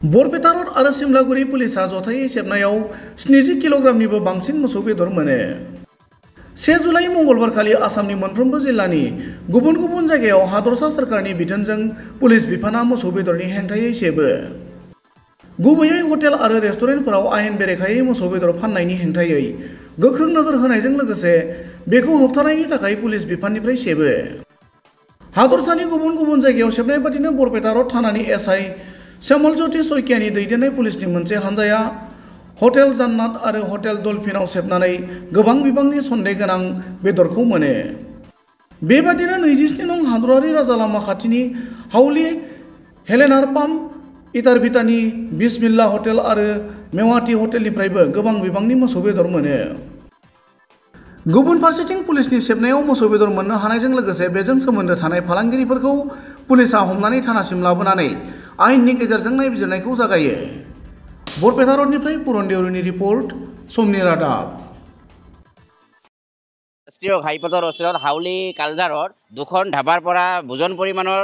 Barpeta rod आरो सिमलागुरि पुलिसा जथायै सेबनायाव 70 किल'ग्रामनिबो बांसिन मोसौ बेदर मोनो। 1 जुलाइ मंगलबारखालि आसामनि मोनफ्रोमबो जिल्लानि गुबुन गुबुन जायगायाव हादरसा सोरखारनि बिथोनजों पुलिस बिफाना मोसौ बेदरनि हेंथायै सेबो। गुबैयै हटेल आरो रेस्टुरेन्टफोराव आयेन बेरेखायै मोसौ बेदर फाननायनि हेंथायै गोख्रों नोजोर होनायजों लोगोसे बेखौ होबथानायनि थाखाय पुलिस बिफाननिफ्राय सेबो। हादरसानि गुबुन गुबुन जायगायाव सेबनाय बादिनो बरपेटा रड थानानि एसआइ श्यामल ज्योति सयकियानि दैदेननाय पुलिसनि मोनसे हानजाया हटेल जान्नात आरो हटेल डलफिनआव सेबनानै गोबां बिबांनि सन्देह गोनां बेदरखौ मोनो। बेबादिनो 27 नं हादरारि राजा लामा खाथिनि हाउली हेलेनार पाम्प इटारभिटानि बिस्मिल्ला हटेल आरो मेवाती हटेलनिफ्रायबो गोबां बिबांनि मोसौ बेदर मोनो। गुबुन फारसेथिं पुलिसनि सेबनायाव मोसौ बेदर मोननो हानायजों लोगोसे बेजों सोमोन्दो थानाय फालांगिरिफोरखौ पुलिसा हमनानै थानासिम लाबोनानै आयेननि गेजेरजों नायबिजिरनायखौ जागायो। बरपेटा रडनिफ्राय पुरन देउरिनि रिपर्ट, समनि रादाब। राष्ट्रीय ঘাইপথৰ ওচৰত হাউলী কালজাৰত দুখন ধাবাৰ পৰা ভোজন পৰিমাণৰ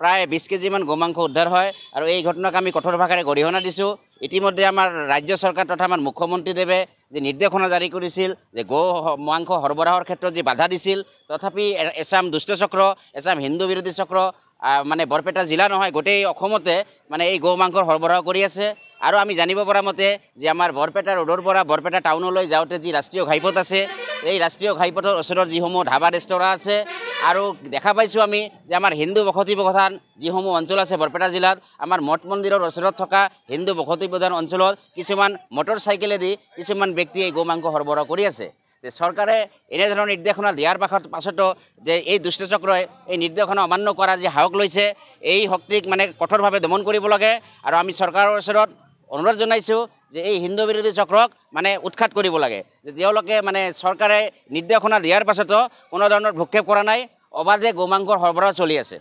প্ৰায় 20 কেজিমান গোমাংস উদ্ধাৰ হয় আৰু এই ঘটনাক আমি কঠোৰ ভাষাৰে গৰিহণা দিছোঁ। ইতিমধ্যে আমাৰ ৰাজ্য চৰকাৰ তথা আমাৰ মুখ্যমন্ত্ৰীদেৱে যে নিৰ্দেশনা জাৰি কৰিছিল যে গো মাংস সৰবৰাহৰ ক্ষেত্ৰত যি বাধা দিছিল, তথাপি এছাম দুষ্ট চক্ৰ, এছাম হিন্দু বিৰোধী চক্ৰ মানে বৰপেটা জিলা নহয় গোটেই অসমতে মানে এই গো মাংসৰ সৰবৰাহ কৰি আছে। আৰু আমি জানিব পৰা মতে যে আমাৰ বৰপেটা ৰোডৰ পৰা বৰপেটা টাউনলৈ যাওঁতে যি ৰাষ্ট্ৰীয় ঘাইপথ আছে, এই ৰাষ্ট্ৰীয় ঘাইপথৰ ওচৰত যিসমূহ ধাবা ৰেষ্টুৰাঁ আছে আৰু দেখা পাইছোঁ আমি যে আমাৰ হিন্দু বসতি প্ৰধান যিসমূহ অঞ্চল আছে বৰপেটা জিলাত, আমাৰ মঠ মন্দিৰৰ ওচৰত থকা হিন্দু বসতি প্ৰধান অঞ্চলত কিছুমান মটৰ চাইকেলেদি কিছুমান ব্যক্তিয়ে এই গো মাংস সৰবৰাহ কৰি আছে। যে চৰকাৰে এনেধৰণৰ নিৰ্দেশনা দিয়াৰ পাছতো যে এই দুষ্ট চক্ৰই এই নিৰ্দেশনা অমান্য কৰাৰ যি সাহস লৈছে, এই শক্তিক মানে কঠোৰভাৱে দমন কৰিব লাগে। আৰু আমি চৰকাৰৰ ওচৰত অনুৰোধ জনাইছোঁ যে এই হিন্দু বিৰোধী চক্ৰক মানে উৎখাত কৰিব লাগে। যে তেওঁলোকে মানে চৰকাৰে নিৰ্দেশনা দিয়াৰ পাছতো কোনো ধৰণৰ ভূক্ষেপ কৰা নাই, অবাধে গো মাংসৰ সৰবৰাহ চলি আছে।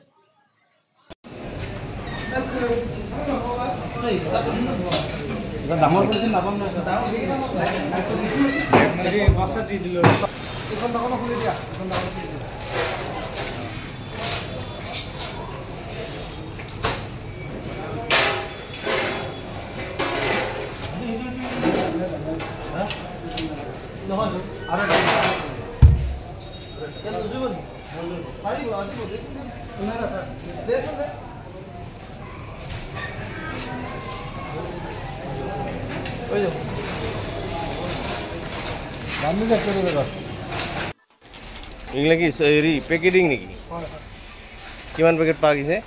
এগুলা কি হেৰি পেকেটিং নেকি? কিমান পেকেট পোৱা গৈছে?